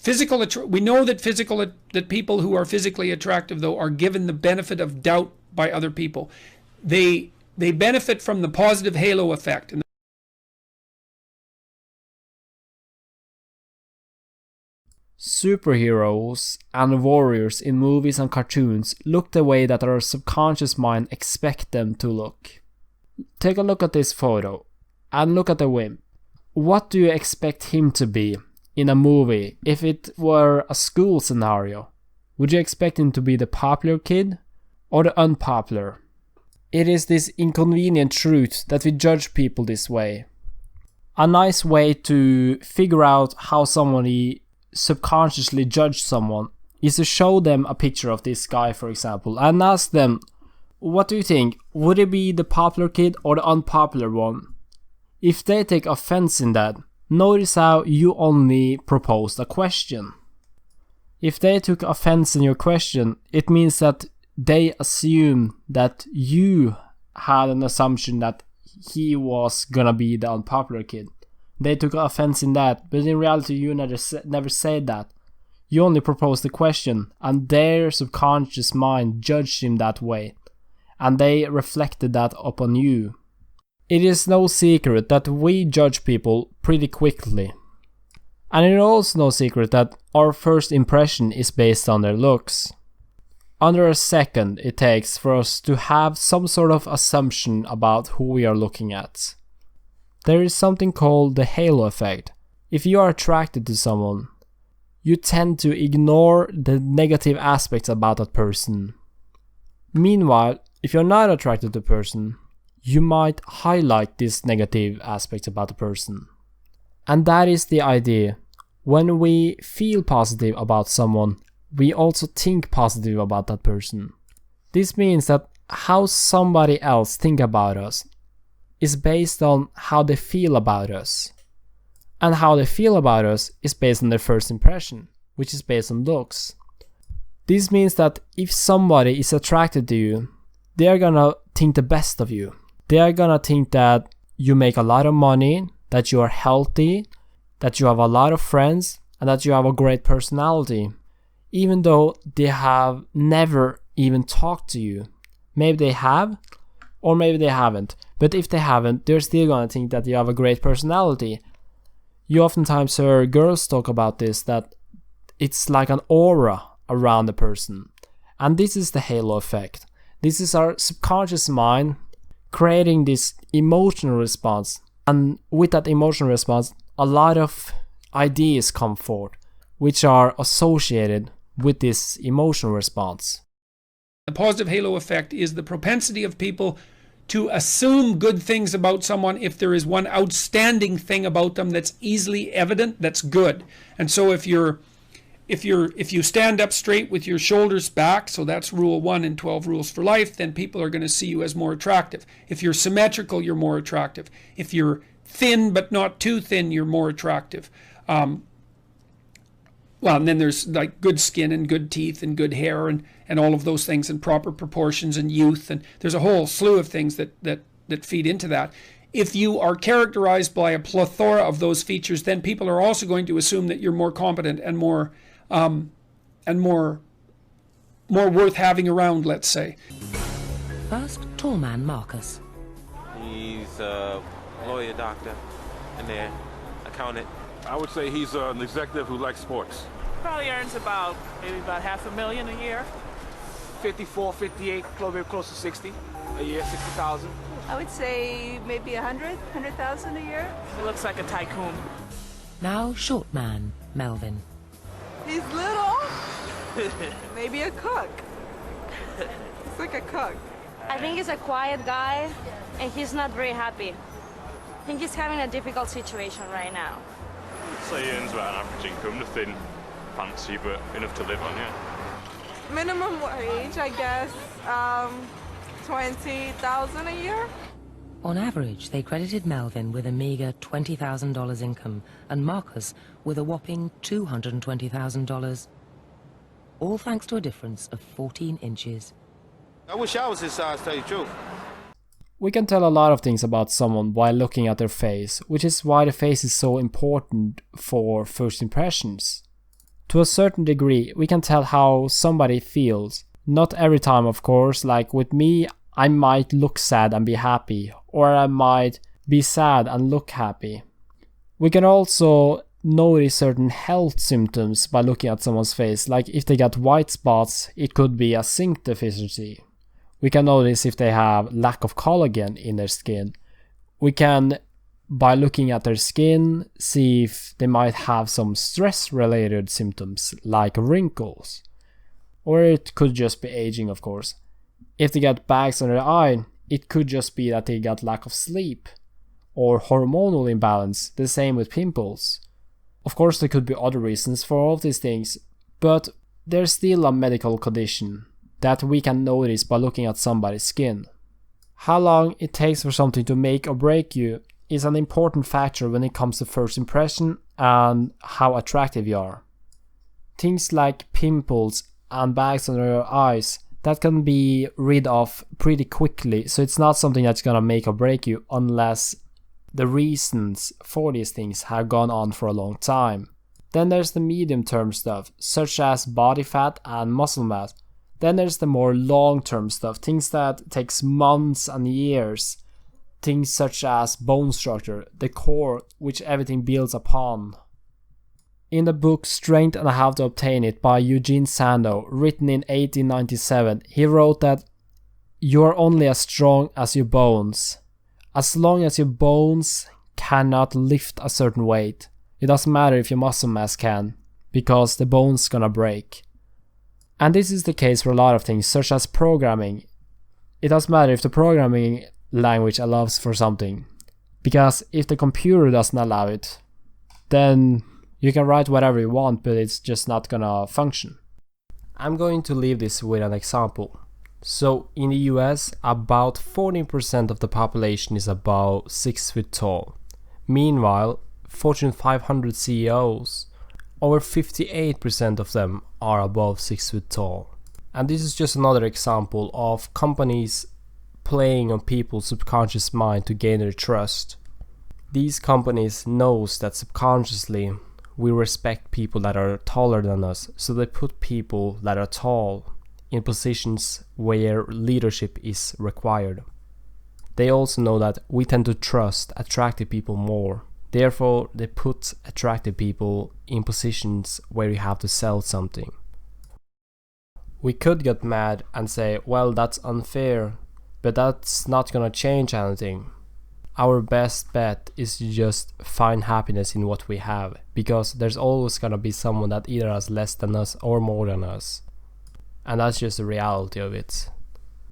We know that people who are physically attractive, though, are given the benefit of doubt by other people. They benefit from the positive halo effect. Superheroes and warriors in movies and cartoons look the way that our subconscious mind expects them to look. Take a look at this photo and look at the wimp. What do you expect him to be in a movie if it were a school scenario? Would you expect him to be the popular kid or the unpopular? It is this inconvenient truth that we judge people this way. A nice way to figure out how somebody subconsciously judge someone is to show them a picture of this guy, for example, and ask them, what do you think? Would it be the popular kid or the unpopular one? If they take offense in that, notice how you only proposed a question. If they took offense in your question, it means that they assume that you had an assumption that he was gonna be the unpopular kid. They took offense in that, but in reality you never said that. You only proposed the question, and their subconscious mind judged him that way, and they reflected that upon you. It is no secret that we judge people pretty quickly. And it is also no secret that our first impression is based on their looks. Under a second it takes for us to have some sort of assumption about who we are looking at. There is something called the halo effect. If you are attracted to someone, you tend to ignore the negative aspects about that person. Meanwhile, if you're not attracted to a person, you might highlight these negative aspects about the person. And that is the idea. When we feel positive about someone, we also think positive about that person. This means that how somebody else think about us is based on how they feel about us. And how they feel about us is based on their first impression, which is based on looks. This means that if somebody is attracted to you, they are gonna think the best of you. They are gonna think that you make a lot of money, that you are healthy, that you have a lot of friends, and that you have a great personality. Even though they have never even talked to you. Maybe they have, or maybe they haven't. But if they haven't, they're still gonna think that you have a great personality. You oftentimes hear girls talk about this, that it's like an aura around the person. And this is the halo effect. This is our subconscious mind creating this emotional response. And with that emotional response, a lot of ideas come forth, which are associated with this emotional response. The positive halo effect is the propensity of people to assume good things about someone if there is one outstanding thing about them that's easily evident, that's good. And so if you stand up straight with your shoulders back, so that's rule 1 in 12 rules for life, then people are going to see you as more attractive. If you're symmetrical, you're more attractive. If you're thin but not too thin, you're more attractive. Well, and then there's like good skin and good teeth and good hair and all of those things, and proper proportions and youth, and there's a whole slew of things that feed into that. If you are characterized by a plethora of those features, then people are also going to assume that you're more competent and more worth having around, let's say. First, tall man Marcus. He's a lawyer, doctor, and then accountant. I would say he's an executive who likes sports. Probably earns maybe about $500,000 a year. 54, 58, close to 60 a year, 60,000. I would say maybe 100,000 a year. He looks like a tycoon. Now short man Melvin. He's little. Maybe a cook. He's like a cook. I think he's a quiet guy, and he's not very happy. I think he's having a difficult situation right now. So he earns about an average income, nothing fancy, but enough to live on, yeah. Minimum wage, I guess, 20,000 a year. On average, they credited Melvin with a meager $20,000 income and Marcus with a whopping $220,000. All thanks to a difference of 14 inches. I wish I was his size, to tell you the truth. We can tell a lot of things about someone by looking at their face, which is why the face is so important for first impressions. To a certain degree, we can tell how somebody feels. Not every time, of course, like with me, I might look sad and be happy, or I might be sad and look happy. We can also notice certain health symptoms by looking at someone's face, like if they got white spots, it could be a zinc deficiency. We can notice if they have lack of collagen in their skin. We can, by looking at their skin, see if they might have some stress-related symptoms like wrinkles. Or it could just be aging, of course. If they got bags under their eye, it could just be that they got lack of sleep or hormonal imbalance, the same with pimples. Of course, there could be other reasons for all of these things, but there's still a medical condition that we can notice by looking at somebody's skin. How long it takes for something to make or break you is an important factor when it comes to first impression and how attractive you are. Things like pimples and bags under your eyes, that can be rid of pretty quickly, so it's not something that's gonna make or break you unless the reasons for these things have gone on for a long time. Then there's the medium term stuff, such as body fat and muscle mass. Then there's the more long term stuff, things that takes months and years. Things such as bone structure, the core which everything builds upon. In the book Strength and How to Obtain It by Eugene Sandow, written in 1897, he wrote that you are only as strong as your bones. As long as your bones cannot lift a certain weight, it doesn't matter if your muscle mass can, because the bone's gonna break. And this is the case for a lot of things, such as programming. It doesn't matter if the programming language allows for something, because if the computer doesn't allow it, then you can write whatever you want, but it's just not gonna function. I'm going to leave this with an example. So in the US, about 14% of the population is about 6 feet tall. Meanwhile, Fortune 500 CEOs, over 58% of them are above 6 feet tall. And this is just another example of companies playing on people's subconscious mind to gain their trust. These companies knows that subconsciously we respect people that are taller than us, so they put people that are tall in positions where leadership is required. They also know that we tend to trust attractive people more. Therefore, they put attractive people in positions where you have to sell something. We could get mad and say, well, that's unfair, but that's not gonna change anything. Our best bet is to just find happiness in what we have, because there's always gonna be someone that either has less than us or more than us. And that's just the reality of it.